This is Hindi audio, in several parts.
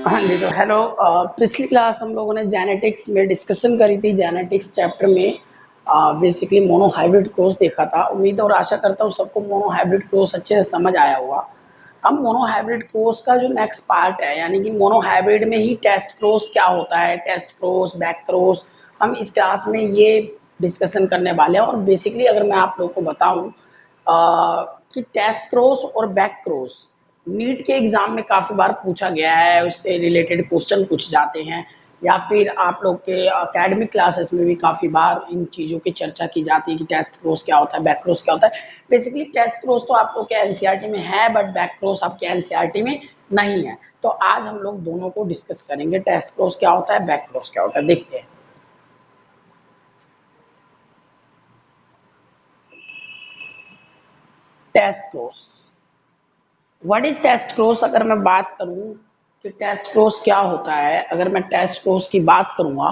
हाँ जी, तो हेलो। पिछली क्लास हम लोगों ने जेनेटिक्स में डिस्कशन करी थी। जेनेटिक्स चैप्टर में बेसिकली मोनो हाइब्रिड क्रॉस देखा था। उम्मीद और आशा करता हूँ सबको मोनो हाइब्रिड क्रॉस अच्छे से समझ आया होगा। हम मोनो हाइब्रिड क्रॉस का जो नेक्स्ट पार्ट है, यानी कि मोनो हाइब्रिड में ही टेस्ट क्रॉस क्या होता है, टेस्ट क्रॉस, बैक क्रॉस, हम इस क्लास में ये डिस्कशन करने वाले हैं। और बेसिकली अगर मैं आप लोग को बताऊं कि टेस्ट क्रॉस और बैक क्रॉस नीट के एग्जाम में काफ़ी बार पूछा गया है, उससे रिलेटेड क्वेश्चन पूछ जाते हैं, या फिर आप लोग के एकेडमिक क्लासेस में भी काफ़ी बार इन चीज़ों की चर्चा की जाती है कि टेस्ट क्रॉस क्या होता है, बैक क्रॉस क्या होता है। बेसिकली टेस्ट क्रॉस तो आप लोग के एनसीईआरटी में है, बट बैक क्रॉस आपके एनसीईआरटी में नहीं है। तो आज हम लोग दोनों को डिस्कस करेंगे, टेस्ट क्रॉस क्या होता है, बैक क्रॉस क्या होता है, देखते हैं। Test cross, what is test cross? अगर मैं बात करूं कि टेस्ट क्रॉस क्या होता है, अगर मैं टेस्ट क्रॉस की बात करूंगा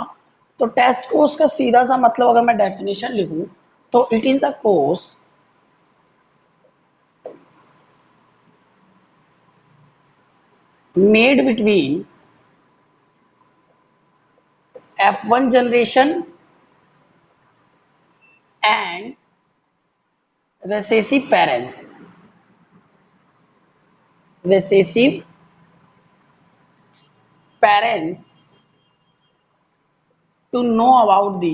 तो टेस्ट क्रॉस का सीधा सा मतलब अगर मैं डेफिनेशन लिखूं तो it is the cross made between F1 generation and recessive parents. Recessive parents to know about the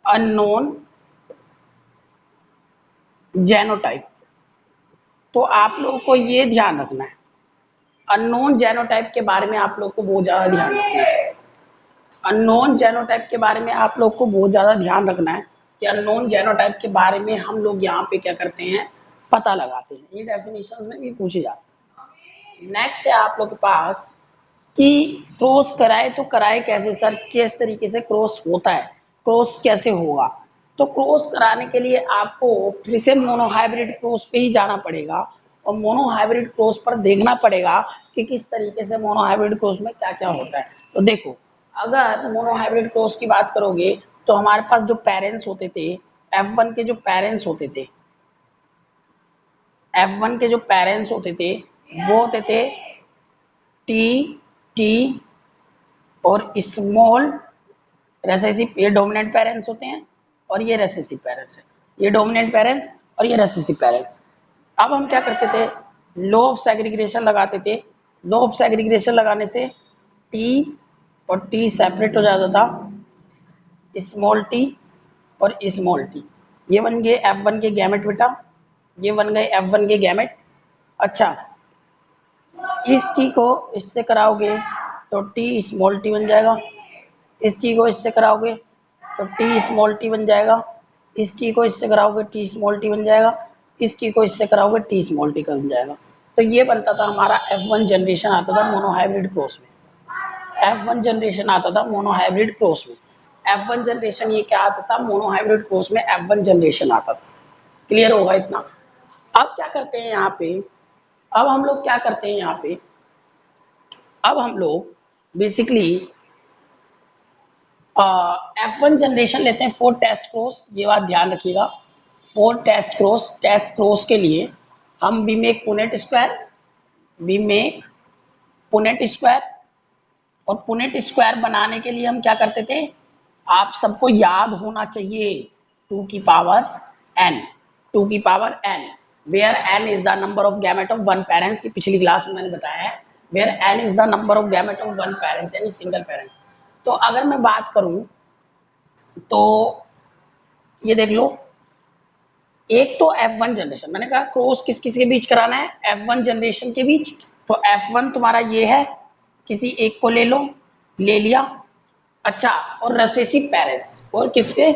unknown genotype। तो आप लोगों को ये ध्यान रखना है, अननोन जेनोटाइप के बारे में आप लोग को बहुत ज़्यादा ध्यान रखना है। अननोन जेनोटाइप के बारे में आप लोग को बहुत ज़्यादा ध्यान रखना है कि अननोन जेनोटाइप के बारे में हम लोग यहाँ पे क्या करते हैं, पता लगाते हैं। ये डेफिनेशन में भी पूछे जाते हैं। नेक्स्ट है आप लोग के पास कि क्रॉस कराए तो कराए कैसे सर, किस तरीके से क्रॉस होता है, क्रॉस कैसे होगा। तो क्रॉस कराने के लिए आपको फिर से मोनोहाइब्रिड क्रॉस पे ही जाना पड़ेगा और मोनोहाइब्रिड क्रॉस पर देखना पड़ेगा कि किस तरीके से मोनोहाइब्रिड क्रॉस में क्या क्या होता है। तो देखो, अगर मोनोहाइब्रिड क्रॉस की बात करोगे तो हमारे पास जो पेरेंट्स होते थे, F1 के जो पेरेंट्स होते थे, F1 के जो पेरेंट्स होते थे वो होते थे टी, टी और स्मॉल रेसेसिव। ये डोमिनेंट पेरेंट्स होते हैं और ये रेसेसिव पेरेंट्स है। ये डोमिनेंट पेरेंट्स और ये रेसेसिव पेरेंट्स। अब हम क्या करते थे, लो ऑफ सेग्रीगेशन लगाते थे। लो ऑफ सेग्रीगेशन लगाने से टी और टी सेपरेट हो जाता था, स्मॉल टी और स्मॉल टी। ये बन गए F1 के गैमेट बेटा, ये बन गए F1 के गैमेट। अच्छा, इस टी को इससे कराओगे तो टी स्मॉल टी बन जाएगा, इस टी को इससे कराओगे तो टी स्मॉल टी बन जाएगा, इस टी को इससे कराओगे टी स्मॉल टी बन जाएगा, इस टी को इससे कराओगे टी स्मॉल टी का बन जाएगा। तो ये बनता था हमारा F1 जनरेशन आता था मोनोहाइब्रिड क्रॉस में। F1 जनरेशन आता था मोनोहाइब्रिड क्रॉस में। F1 जनरेशन ये क्या आता था, मोनोहाइब्रिड क्रॉस में F1 जनरेशन आता था। क्लियर होगा इतना? अब क्या करते हैं यहाँ पे, अब हम लोग क्या करते हैं यहाँ पे, अब हम लोग बेसिकली F1 जनरेशन लेते हैं फॉर टेस्ट क्रॉस। ये बात ध्यान रखिएगा, for test cross, test cross के लिए हम we make Punnett square, we make Punnett square. और पुनेट स्क्वायर बनाने के लिए हम क्या करते थे, आप सबको याद होना चाहिए 2 की पावर n, 2 की power n, where n is the number of gamete of one parents. पिछली क्लास में मैंने बताया है, where n is the number of gamete of one parents यानी सिंगल पेरेंट्स। तो अगर मैं बात करूं तो ये देख लो, एक तो F1 जनरेशन, मैंने कहा क्रॉस किस किस के बीच कराना है, F1 जनरेशन के बीच। तो F1 तुम्हारा ये है, किसी एक को ले लो, ले लिया। अच्छा, और रेसेसिव पेरेंट्स, और किसके,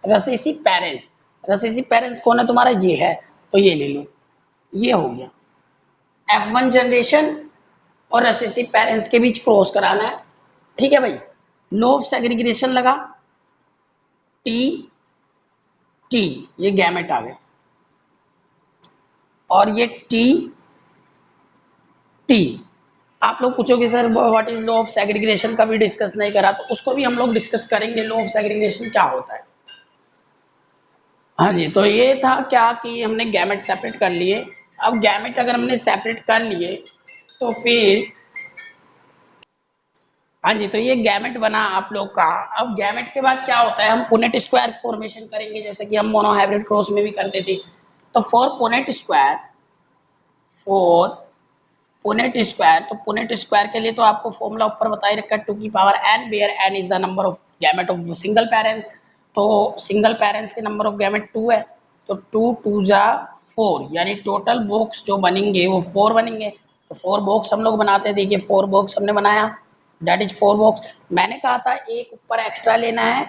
रेसेसिव पेरेंट्स। रेसेसिव पेरेंट्स कौन है तुम्हारा, ये है, तो ये ले लो। ये हो गया F1 जनरेशन और रेसेसिव पेरेंट्स के बीच क्रॉस कराना है। ठीक है भाई, लो ऑफ सेग्रीगेशन लगा, टी, टी, ये गैमेट आ गए, और ये टी, टी। आप लोग पूछोगे sir what is law of segregation का भी डिस्कस नहीं करा, तो उसको भी हम लोग डिस्कस करेंगे, लॉ ऑफ सेग्रीगेशन क्या होता है। हाँ जी, तो ये था क्या कि हमने गैमेट सेपरेट कर लिए, अब गैमेट अगर हमने सेपरेट कर लिए तो फिर हाँ जी, तो ये गैमेट बना आप लोग का। अब गैमेट के बाद क्या होता है, हम पुनेट स्क्वायर फॉर्मेशन करेंगे जैसे कि हम मोनोहाइब्रिड क्रॉस में भी करते थे। तो for Punnett square, for Punnett square, तो पुनेट स्क्वायर के लिए तो आपको फॉर्मूला ऊपर बता ही रखा है, 2 की power n, where n is the number of gamete of single parents. तो सिंगल पेरेंट्स के नंबर ऑफ गैमेट 2 है, तो 2 2 जा 4, यानी टोटल बॉक्स जो बनेंगे वो 4 बनेंगे। तो 4 बॉक्स हम लोग बनाते हैं, देखिए 4 बॉक्स हमने बनाया, दैट इज 4 बॉक्स। मैंने कहा था एक ऊपर एक्स्ट्रा लेना है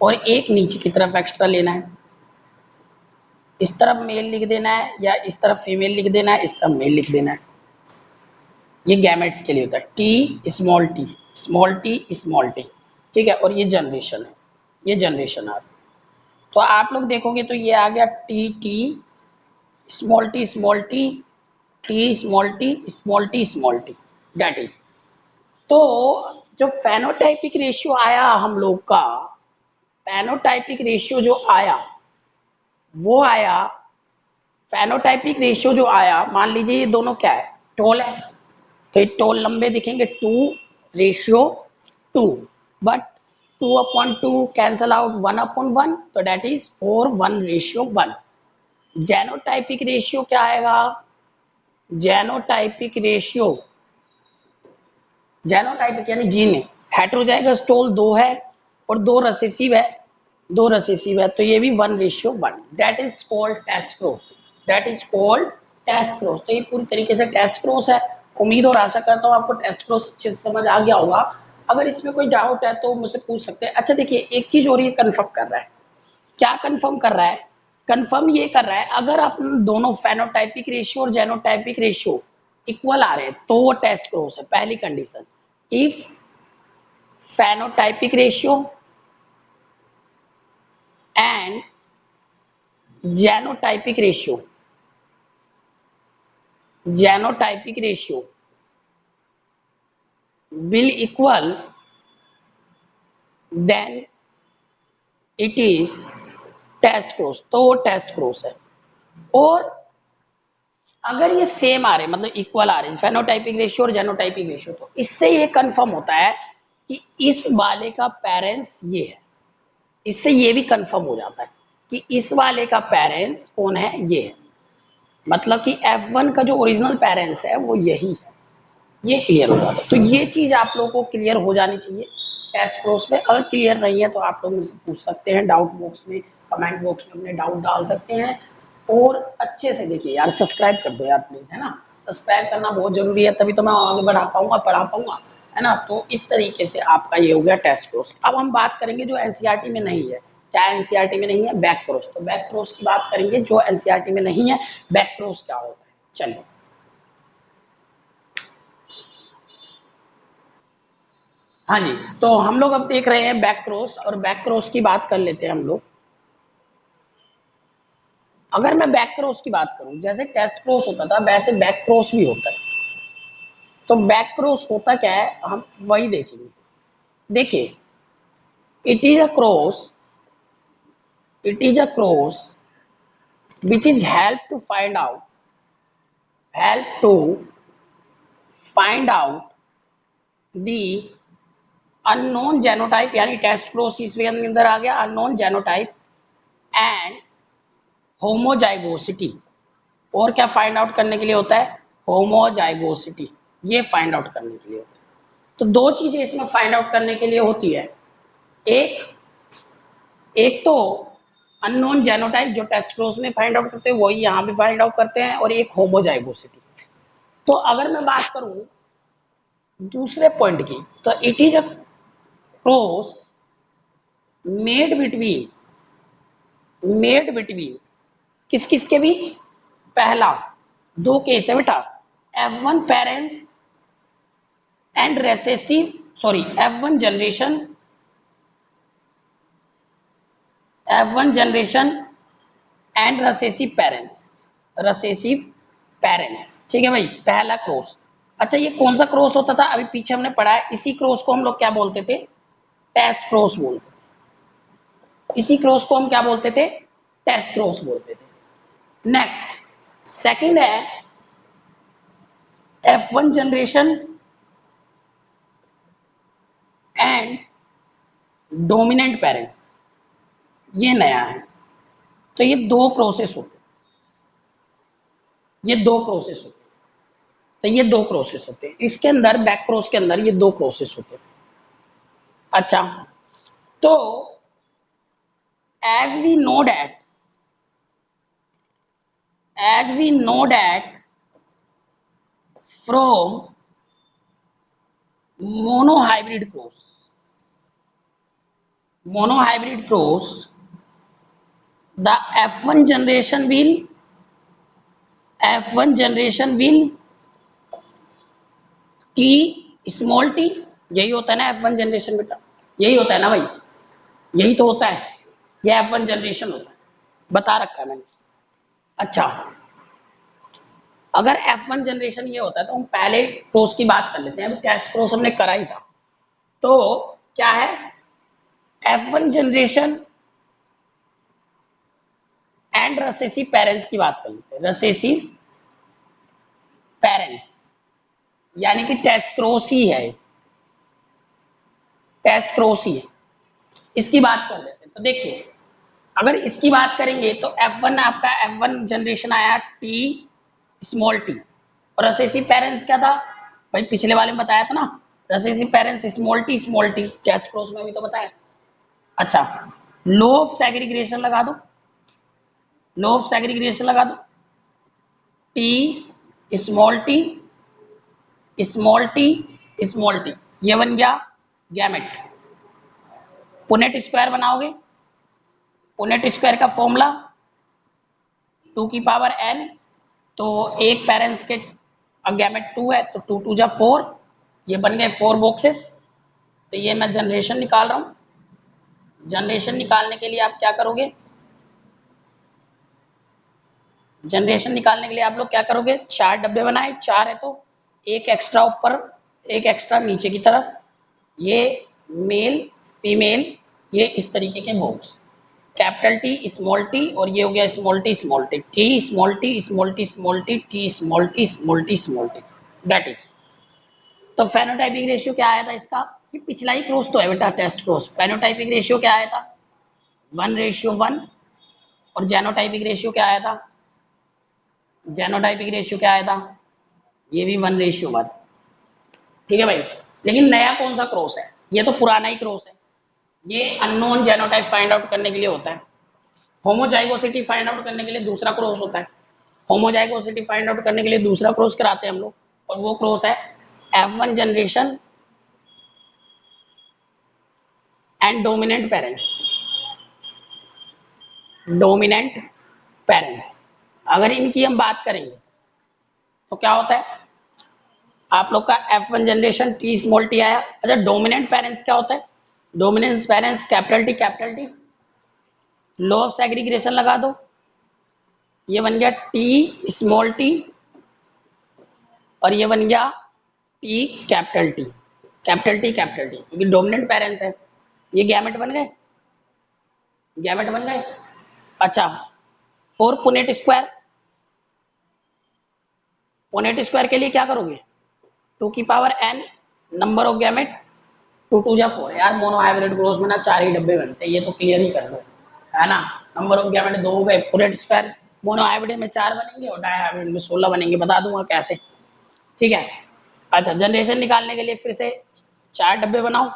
और एक नीचे की तरफ एक्स्ट्रा लेना है। इस तरफ मेल लिख देना है या इस तरफ फीमेल लिख देना है, इस तरफ मेल लिख देना है। ये गैमेट्स के लिए होता है, T small T small T small T, ठीक है। और ये जनरेशन है, ये जनरेशन आ रहा। तो आप लोग देखोगे तो ये आ गया T T small T small T, T small T small T small T, that is. तो जो फेनोटाइपिक रेशियो आया हम लोग का, फेनोटाइपिक रेशियो जो आया वो आया, फेनोटाइपिक रेशियो जो आया, मान लीजिए ये दोनों क्या है, टोल है, तो ये टोल लंबे दिखेंगे, 2:2, बट 2/2 कैंसल आउट 1/1, तो डेट इज 4:1:1। जेनोटाइपिक रेशियो क्या आएगा, जेनोटाइपिक रेशियो, जेनोटाइपिक यानी जीन हेटेरोजाइगस टोल 2 है और 2 रिसेसिव है, 2 रिसेसिव है, तो ये भी 1:1, that is called test cross, that is called test cross. तो ये पूरी तरीके से टेस्ट क्रॉस है। उम्मीद और आशा करता हूँ आपको टेस्ट क्रॉस अच्छे से समझ आ गया होगा। अगर इसमें कोई डाउट है तो मुझसे पूछ सकते हैं। अच्छा देखिए, एक चीज और ये कंफर्म कर रहा है, क्या कंफर्म कर रहा है, कंफर्म ये कर रहा है अगर अपन दोनों फेनोटाइपिक रेशियो और जेनोटाइपिक रेशियो इक्वल आ रहे हैं तो वो टेस्ट क्रॉस है, पहली condition. If phenotypic ratio and genotypic ratio, genotypic ratio will equal, then it is test cross, तो वो टेस्ट क्रॉस है। और अगर ये सेम आ रहे मतलब इक्वल आ रहे हैं फेनोटाइपिक रेशियो और जेनोटाइपिक रेशियो, तो इससे ये कंफर्म होता है कि इस वाले का पेरेंट्स ये है, इससे ये भी कंफर्म हो जाता है कि इस वाले का पेरेंट्स कौन है, ये है। मतलब कि F1 का जो ओरिजिनल पेरेंट्स है वो यही है, ये क्लियर हो जाता है। तो ये चीज आप लोगों को क्लियर हो जानी चाहिए टेस्ट क्रॉस में। अगर क्लियर नहीं है तो आप लोग मुझसे पूछ सकते हैं डाउट बॉक्स में, कमेंट बॉक्स में अपने डाउट डाल सकते हैं। और अच्छे से देखिए यार, सब्सक्राइब कर दो यार प्लीज, है ना, सब्सक्राइब करना बहुत जरूरी है, तभी तो मैं आगे बढ़ा पाऊंगा, पढ़ा पाऊंगा, है ना। तो इस तरीके से आपका ये हो गया टेस्ट क्रॉस। अब हम बात करेंगे जो एनसीईआरटी में नहीं है। क्या एनसीईआरटी में नहीं है, बैक क्रॉस। तो बैक क्रॉस की बात करेंगे जो एनसीईआरटी में नहीं है, बैक क्रॉस क्या होता है, चलिए। हाँ जी, तो हम लोग अब देख रहे हैं बैक क्रॉस, और बैक क्रॉस की बात कर लेते हैं हम लोग। अगर मैं बैक क्रॉस की बात करूं, जैसे टेस्ट क्रॉस होता था वैसे बैक क्रॉस भी होता है। तो बैक क्रॉस होता क्या है, हम वही देखेंगे। देखिए, it is a cross, it is a cross which is help to find out, help to find out the unknown genotype, यानी टेस्ट क्रॉस इसके अंदर आ गया, अननोन जेनोटाइप एंड होमोजाइगोसिटी। और क्या फाइंड आउट करने के लिए होता है, होमोजाइगोसिटी, ये फाइंड आउट करने के लिए होता है। तो दो चीजें इसमें फाइंड आउट करने के लिए होती है, एक एक तो अननोन जेनोटाइप जो टेस्ट क्रॉस में फाइंड आउट करते हैं वही यहाँ भी फाइंड आउट करते हैं, और एक होमोजाइगोसिटी। तो अगर मैं बात करूं दूसरे पॉइंट की, तो it is a cross made between, made between किस किस के बीच, पहला दो केस है बेटा, F1 parents and recessive, sorry F1 generation, F1 generation and recessive parents, recessive parents, ठीक है भाई, पहला क्रॉस। अच्छा ये कौन सा क्रॉस होता था, अभी पीछे हमने पढ़ा है, इसी क्रॉस को हम लोग क्या बोलते थे, टेस्ट क्रॉस बोलते, इसी क्रॉस को हम क्या बोलते थे, टेस्ट क्रॉस बोलते थे। नेक्स्ट सेकंड है F1 generation and dominant parents, ये नया है। तो ये दो प्रोसेस होते हैं, ये दो प्रोसेस होते हैं, तो ये दो प्रोसेस होते हैं इसके अंदर, बैक प्रोस के अंदर ये दो प्रोसेस होते हैं। अच्छा, तो as we know that from monohybrid cross the F1 generation will t small t, यही होता है ना F1 जनरेशन बेटा, यही होता है ना भाई, यही तो होता है, ये F1 जनरेशन होता है, बता रखा है मैंने। अच्छा, अगर F1 जनरेशन ये होता है तो हम पहले क्रॉस की बात कर लेते हैं, अभी टेस्ट क्रॉस हमने करा ही था। तो क्या है, F1 generation and recessive parents की बात कर लेते हैं। रिसेसिव पेरेंट्स यानी कि टेस्ट क्रॉस ही है, टेस्ट क्रॉस ही है, इसकी बात कर लेते हैं। तो देखिए, अगर इसकी बात करेंगे तो F1 आपका F1 जनरेशन आया टी स्मॉल टी, और रिसेसिव पेरेंट्स क्या था भाई, पिछले वाले में बताया था ना, recessive parents small T test cross में भी तो बताया। अच्छा, लो ऑफ सेग्रीगेशन लगा दो, लो ऑफ सेग्रीगेशन लगा दो, T small T small T small T, ये बन गया गैमेट। पुनेट स्क्वायर बनाओगे, पुनेट स्क्वायर का फॉर्मूला 2 की पावर n, तो एक पेरेंट्स के गैमेट 2 है तो 2 2 जा 4, ये बन गए 4 बॉक्सेस। तो ये मैं जनरेशन निकाल रहा हूँ, जनरेशन निकालने के लिए आप क्या करोगे, जनरेशन निकालने के लिए आप लोग क्या करोगे, 4 डब्बे बनाए, 4 है तो एक एक्स्ट्रा ऊपर एक एक्स्ट्रा नीचे की तरफ, ये मेल फीमेल, ये इस तरीके के box, capital T small T, और ये हो गया small T T small T small T small T T small T small T small T, that is. तो फेनोटाइपिक रेशियो क्या आया था इसका, ये पिछला ही क्रॉस तो है बेटा, टेस्ट क्रॉस। फेनोटाइपिक रेशियो क्या आया था 1:1, और जेनोटाइपिक रेशियो क्या आया था, जेनोटाइपिक रेशियो क्या आया था, ये भी 1:1। ठीक है भाई, लेकिन नया कौन सा क्रॉस है, ये तो पुराना ही क्रॉस है, ये अननोन जेनोटाइप फाइंड आउट करने के लिए होता है। होमोजाइगोसिटी फाइंड आउट करने के लिए दूसरा क्रॉस होता है, होमोजाइगोसिटी फाइंड आउट करने के लिए दूसरा क्रॉस कराते हैं हम लोग, और वो क्रॉस है F1 generation and dominant parents, dominant parents. अगर इनकी हम बात करेंगे तो क्या होता है, आप लोग का F1 generation T small T आया। अच्छा, डोमिनेंट पेरेंट्स क्या होता है, dominant parents capital T, low of segregation लगा दो, ये बन गया टी स्मॉल टी, और ये बन गया टी कैपिटल टी, क्योंकि डोमिनेंट पेरेंट्स है, ये गैमेट बन गए, गैमेट बन गए। अच्छा, 4 पुनेट स्क्वायर, पुनेट स्क्वायर के लिए क्या करोगे, 2 की power n number of gamete, 2 2 जा 4, यार मोनो हाइब्रिड क्रॉस में ना 4 ही डब्बे बनते हैं, ये तो क्लियर ही कर लो, है ना। नंबर ऑफ गैमेट 2 हो गए, पुनेट स्क्वायर मोनो हाइब्रिड में 4 बनेंगे और डाई हाइब्रिड में 16 बनेंगे, बता दूंगा कैसे, ठीक है। अच्छा, जनरेशन निकालने के लिए फिर से 4 डब्बे बनाओ,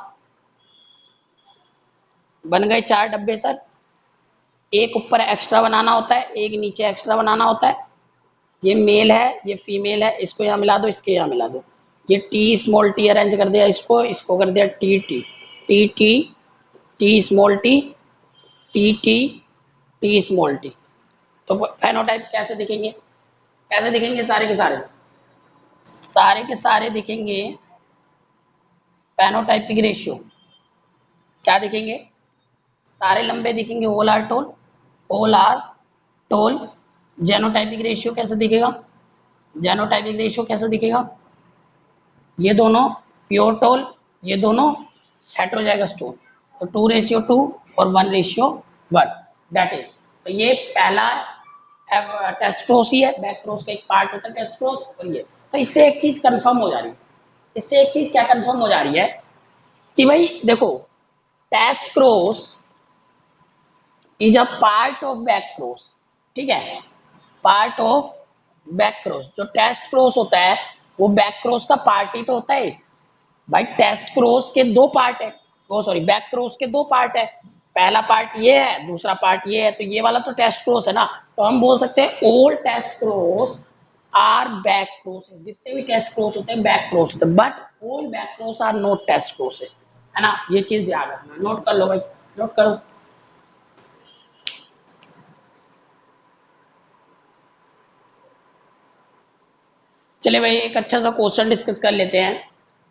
बन गए 4 डब्बे सर, एक ऊपर एक्स्ट्रा बनाना होता है, एक नीचे एक्स्ट्रा बनाना होता है, ये मेल है ये फीमेल है, इसको यहाँ मिला दो, इसके यहाँ मिला दो, ये टी स्मॉल टी अरेंज कर दिया, इसको इसको कर दिया T T T T T small T T T T small T. तो फेनोटाइप कैसे दिखेंगे, कैसे दिखेंगे, सारे के सारे दिखेंगे फेनोटाइपिक रेशियो, क्या दिखेंगे, सारे लंबे दिखेंगे, ओल आर टोल। जेनोटाइपिक रेशियो कैसे दिखेगा, जेनोटाइपिक रेशियो कैसे दिखेगा, ये दोनों प्योर टोल, ये दोनों हेट्रोजाइगस टोल, तो 2:2 और 1:1, दैट इज। तो ये पहला टेस्ट क्रॉस ही है, बैक क्रॉस का एक पार्ट होता है टेस्ट क्रॉस, और ये तो इससे एक चीज कंफर्म हो जा रही है, इससे एक चीज क्या कंफर्म हो जा रही है कि भाई देखो test cross is a part of back cross, ठीक है, पार्ट ऑफ बैक क्रॉस। जो टेस्ट क्रॉस होता है वो बैक क्रॉस का पार्ट ही तो होता है भाई। टेस्ट क्रॉस के दो पार्ट है, वो सॉरी बैक क्रॉस के दो पार्ट है, पहला पार्ट ये है दूसरा पार्ट ये है, तो ये वाला तो टेस्ट क्रॉस है ना, तो हम बोल सकते हैं all test cross are back crosses, जितने भी टेस्ट क्रॉस होते हैं बैक क्रॉस होते हैं, but all back cross are not test crosses, है ना, ये चीज ध्यान रखना, नोट कर लो भाई, नोट करो। चलिए भाई एक अच्छा सा क्वेश्चन डिस्कस कर लेते हैं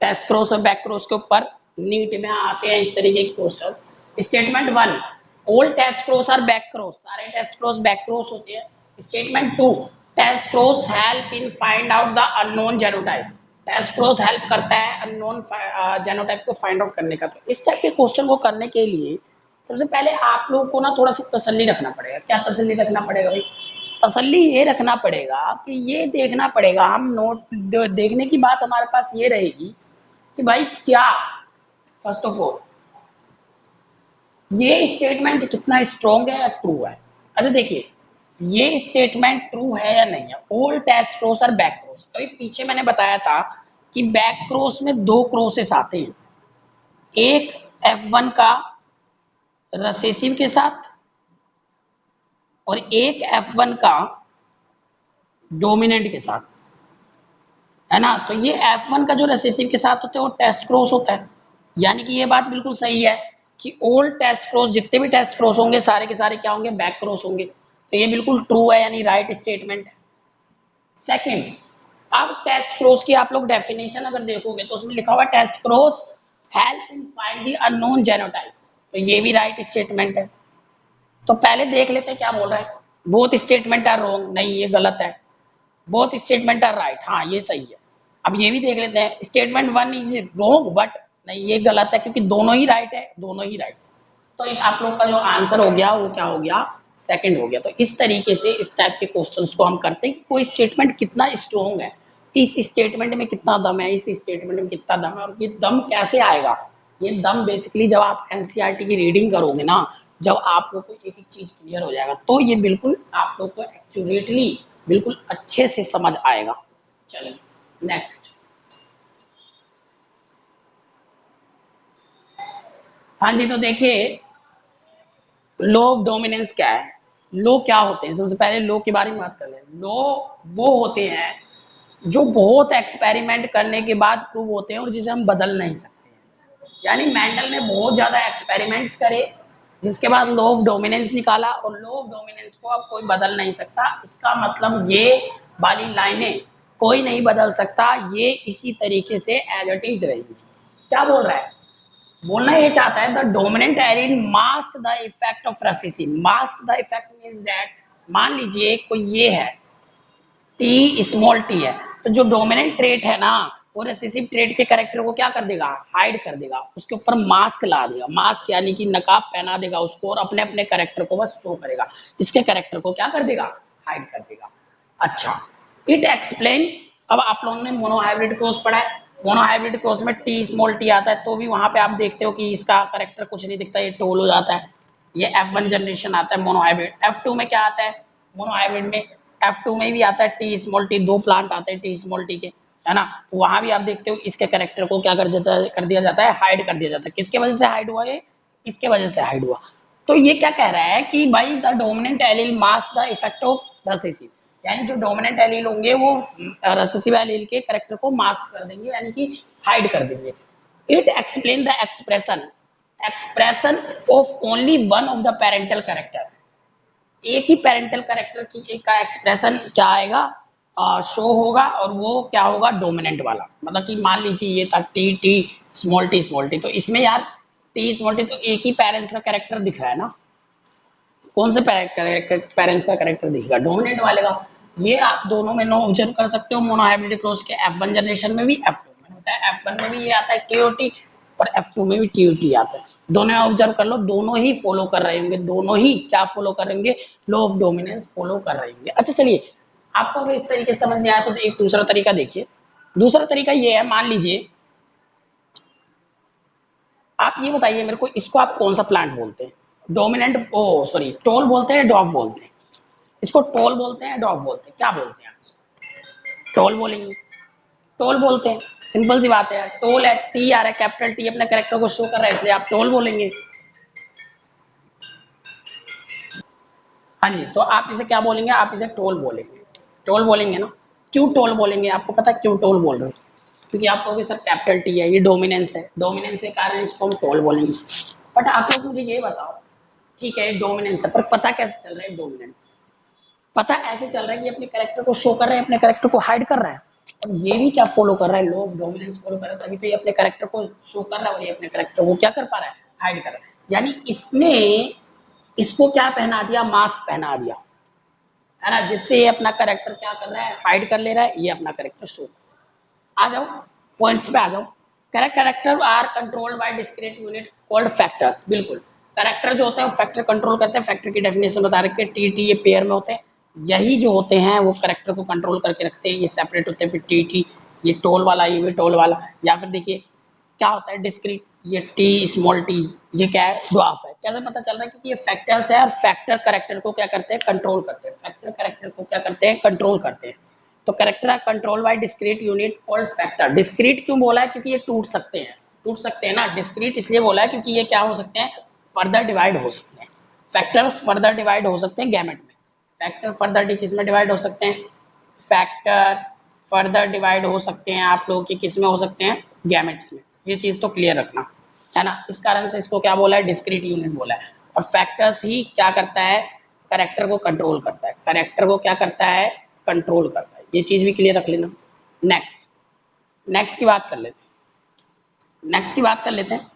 टेस्ट क्रॉस और बैक क्रॉस के ऊपर, नीट में आते हैं इस तरीके के question. Statement one, all test cross are back cross, सारे टेस्ट क्रॉस बैक क्रॉस होते हैं। Statement two, test cross help in find out the unknown genotype, test cross help करता है अननोन जेनोटाइप को फाइंड आउट करने का। तो इस टाइप के क्वेश्चन को करने के लिए सबसे पहले आप लोगों को ना थोड़ा सा तसल्ली रखना पड़ेगा। क्या तसल्ली रखना पड़ेगा भाई? तसल्ली ये रखना पड़ेगा कि ये देखना पड़ेगा, हम नोट देखने की बात हमारे पास ये रहेगी कि भाई क्या, फर्स्ट ऑफ ऑल ये स्टेटमेंट कितना स्ट्रॉन्ग है या ट्रू है। अच्छा देखिए ये स्टेटमेंट ट्रू है या नहीं है, ऑल टेस्ट क्रॉस और बैक क्रॉस। अभी पीछे मैंने बताया था कि बैक क्रॉस में दो क्रॉसेस आते हैं, एक F1 का रिसेसिव के साथ और एक F1 का डोमिनेंट के साथ, है ना। तो ये F1 का जो रिसेसिव के साथ होता है वो टेस्ट क्रॉस होता है, यानी कि ये बात बिल्कुल सही है कि ऑल टेस्ट क्रॉस, जितने भी टेस्ट क्रॉस होंगे सारे के सारे क्या होंगे, बैक क्रॉस होंगे। तो ये बिल्कुल ट्रू है, यानी राइट स्टेटमेंट है। सेकंड, अब टेस्ट क्रॉस की आप लोग डेफिनेशन अगर देखोगे तो उसमें लिखा हुआ test cross help in find the unknown genotype, तो ये भी राइट स्टेटमेंट है। तो पहले देख लेते हैं क्या बोल रहा है। बोथ स्टेटमेंट आर रॉन्ग, नहीं ये गलत है। बोथ स्टेटमेंट आर राइट, हाँ ये सही है। अब ये भी देख लेते हैं, statement one is wrong but, नहीं ये गलत है क्योंकि दोनों ही राइट है, दोनों ही राइट। तो आप लोग का जो आंसर हो गया वो क्या हो गया, सेकंड हो गया। तो इस तरीके से इस टाइप के क्वेश्चंस को हम करते हैं कि कोई स्टेटमेंट कितना स्ट्रॉन्ग है, इस स्टेटमेंट में कितना दम है, इस स्टेटमेंट में कितना दम है, और ये दम कैसे आएगा। ये दम बेसिकली जब आप एनसीईआरटी की रीडिंग करोगे ना, जब आप लोग को एक एक चीज क्लियर हो जाएगा तो ये बिल्कुल आप लोग को एक्यूरेटली बिल्कुल अच्छे से समझ आएगा। चलिए नेक्स्ट। हाँ जी, तो देखिए लो ऑफ डोमिनेंस क्या है, लो क्या होते हैं, सबसे पहले लो के बारे में बात कर लें। लो वो होते हैं जो बहुत एक्सपेरिमेंट करने के बाद प्रूव होते हैं और जिसे हम बदल नहीं सकते हैं। यानी मेंडल ने बहुत ज्यादा एक्सपेरिमेंट्स करे जिसके बाद लॉ ऑफ डोमिनेंस निकाला, और लॉ ऑफ डोमिनेंस को अब कोई बदल नहीं सकता। इसका मतलब ये वाली लाइनें कोई नहीं बदल सकता, ये इसी तरीके से एज इट इज रहेगी। क्या बोल रहा है, बोलना ये चाहता है the dominant allele mask the effect of recessive. Mask the effect means that, मान लीजिए कोई ये है टी स्मॉल टी है, तो जो डोमिनेंट ट्रेट है ना वो रेसिसिव ट्रेट के कैरेक्टर को क्या कर देगा, हाइड कर देगा, उसके ऊपर मास्क ला देगा। मास्क यानी कि नकाब पहना देगा उसको और अपने अपने कैरेक्टर को बस शो करेगा, इसके कैरेक्टर को क्या कर देगा, हाइड कर देगा। अच्छा, इट एक्सप्लेन। अब आप लोगों ने मोनोहाइब्रिड क्रॉस पढ़ा है, मोनोहाइब्रिड क्रॉस में टी स्मॉल टी आता है, तो भी वहां पे आप देखते हो कि इसका कैरेक्टर कुछ नहीं दिखता, ये टोल हो जाता है। ये F1 जनरेशन आता है मोनोहाइब्रिड। F2 में क्या आता है मोनोहाइब्रिड में, F2 में भी आता है टी स्मॉल टी, दो प्लांट आते हैं टी स्मॉल टी के, है ना। तो वहां भी आप देखते हो इसके कैरेक्टर को क्या कर दिया जाता है, हाइड कर दिया जाता है। किसके वजह से हाइड हुआ ये, इसके वजह से हाइड हुआ। तो ये क्या कह रहा है कि भाई the dominant allele mask the effect of recessive, यानी जो डोमिनेंट एलील होंगे वो रिसेसिव एलील के कैरेक्टर को मास्क कर देंगे, यानी कि हाइड कर देंगे। It explain the expression of only one of the parental character, एक ही पेरेंटल कैरेक्टर की एक का एक्सप्रेशन क्या आएगा, शो होगा, और वो क्या होगा, डोमिनेंट वाला। मतलब कि मान लीजिए ये था T T small T small T, तो इसमें यार टी स्मॉल टी तो एक ही पेरेंट्स का कैरेक्टर दिख रहा है ना, कौन से पेरेंट्स का कैरेक्टर दिखेगा, डोमिनेंट वाले का। ये आप दोनों में नो ऑब्जर्व कर सकते हो मोनोहाइब्रिड क्रॉस के F1 जनरेशन में भी, F2 में होता है। F1 में भी ये आता है टी और टी, और F2 में भी TUT आता है। दोनों ऑब्जर्व कर लो, दोनों ही फॉलो कर रहे होंगे, दोनों ही क्या फॉलो कर रहे होंगे, लॉ ऑफ डोमिनेंस फॉलो कर रहे होंगे। अच्छा चलिए, आपको अगर इस तरीके से समझ नहीं आया तो एक दूसरा तरीका देखिए। दूसरा तरीका ये है, मान लीजिए आप ये बताइए मेरे को, इसको आप कौन सा प्लांट बोलते हैं, डोमिनेंट, ओ सॉरी, टोल बोलते हैं, डॉफ बोलते हैं? इसको टोल बोलते हैं, डॉफ बोलते हैं, क्या बोलते हैं आप? टोल बोलेंगे, टोल बोलते हैं, सिंपल सी बात है। टोल है, टी आ रहा है, कैपिटल टी अपने कैरेक्टर को शो कर रहा है, इसलिए आप टोल बोलेंगे। हाँ जी, तो आप इसे क्या बोलेंगे, आप इसे टोल बोलेंगे, टोल बोलेंगे ना। क्यों टोल बोलेंगे, आपको पता है क्यों टोल बोल रहे हो? क्योंकि आप कहोगे सर कैपिटल टी है, ये डोमिनेंस है, डोमिनेंस के कारण इसको हम टोल बोलेंगे। बट आप लोग मुझे ये बताओ, ठीक है डोमिनेंस है, पर पता कैसे चल रहा है डोमिनेंट? पता ऐसे चल रहा है कि अपने कैरेक्टर को शो कर रहा है, अपने कैरेक्टर को हाइड कर रहा है। और ये भी क्या फॉलो कर रहा है, लॉ ऑफ डोमिनेंस फॉलो कर रहा है, तभी तो ये अपने कैरेक्टर को शो कर रहा है और ये अपने कैरेक्टर को क्या कर पा रहा है, हाइड कर रहा है। यानी इसने इसको क्या पहना दिया, मास्क पहना दिया, है ना, जिससे ये अपना कैरेक्टर क्या कर रहा है, हाइड कर ले रहा है, ये अपना कैरेक्टर शो। आ जाओ पॉइंट्स पे आ जाओ। Character are controlled by discrete unit called factors. बिल्कुल, कैरेक्टर जो होते हैं वो फैक्टर कंट्रोल करते हैं। फैक्टर की डेफिनेशन बता रखी है, टी टी ये पेयर में होते हैं, यही जो होते हैं वो कैरेक्टर को कंट्रोल करके रखते हैं। ये सेपरेट होते हैं, फिर टी टी ये टोल वाला, ये भी टोल वाला। या फिर देखिए क्या होता है डिस्क्रीट, ये टी स्मॉल टी, ये क्या है, ड्वार्फ है। कैसे पता चल रहा है, क्योंकि ये फैक्टर्स है और फैक्टर कैरेक्टर को क्या करते हैं, कंट्रोल करते हैं। फैक्टर कैरेक्टर को क्या करते हैं, कंट्रोल करते हैं। तो character are control by discrete unit called factor. Discrete क्यों बोला है, क्योंकि ये टूट सकते हैं, टूट सकते हैं ना। डिस्क्रीट इसलिए बोला है क्योंकि ये क्या हो सकते हैं, फर्दर डिवाइड हो सकते हैं। फैक्टर्स फर्दर डिवाइड हो सकते हैं गैमेट में। फैक्टर फर्दर किस में डिवाइड हो सकते हैं, फैक्टर फर्दर डिवाइड हो सकते हैं आप लोगों के किस में हो सकते हैं, गैमेट्स में। ये चीज तो क्लियर रखना, है ना। इस कारण से इसको क्या बोला है, डिस्क्रीट यूनिट बोला है। और फैक्टर्स ही क्या करता है, करेक्टर को कंट्रोल करता है। करेक्टर को क्या करता है, कंट्रोल करता है। ये चीज भी क्लियर रख लेना। नेक्स्ट, नेक्स्ट की बात कर लेते हैं, नेक्स्ट की बात कर लेते हैं।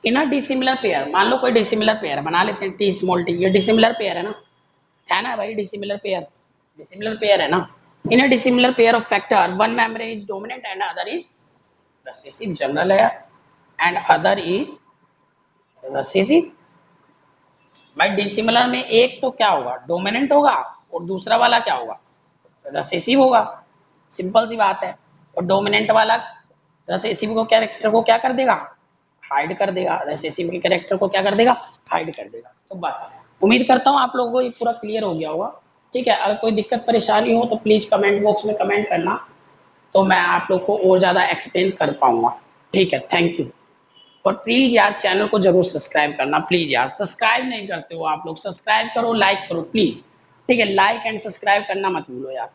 इन अ डिसिमिलर पेयर, मान लो कोई डिसिमिलर पेयर बना लेते हैं, टी स्मॉल टी, ये डिसिमिलर पेयर है ना भाई, डिसिमिलर पेयर, डिसिमिलर पेयर है ना। In a dissimilar pair of factor one member is dominant and other is recessive, general है, एंड अदर इज रिसेसिव। भाई डिसिमिलर में एक तो क्या होगा, डोमिनेंट होगा, और दूसरा वाला क्या होगा, रिसेसिव होगा। सिंपल सी बात है। और डोमिनेंट वाला रिसेसिव को कैरेक्टर को क्या कर देगा, हाइड कर देगा। रिसेसिव के कैरेक्टर को क्या कर देगा, हाइड कर देगा। तो बस उम्मीद करता हूँ आप लोगों को ये पूरा क्लियर हो गया होगा। ठीक है, अगर कोई दिक्कत परेशानी हो तो प्लीज कमेंट बॉक्स में कमेंट करना, तो मैं आप लोग को और ज़्यादा एक्सप्लेन कर पाऊंगा। ठीक है, थैंक यू। और प्लीज यार चैनल को जरूर सब्सक्राइब करना, प्लीज यार, सब्सक्राइब नहीं करते हो आप लोग, सब्सक्राइब करो, लाइक करो प्लीज। ठीक है, लाइक एंड सब्सक्राइब करना मत भूलो यार।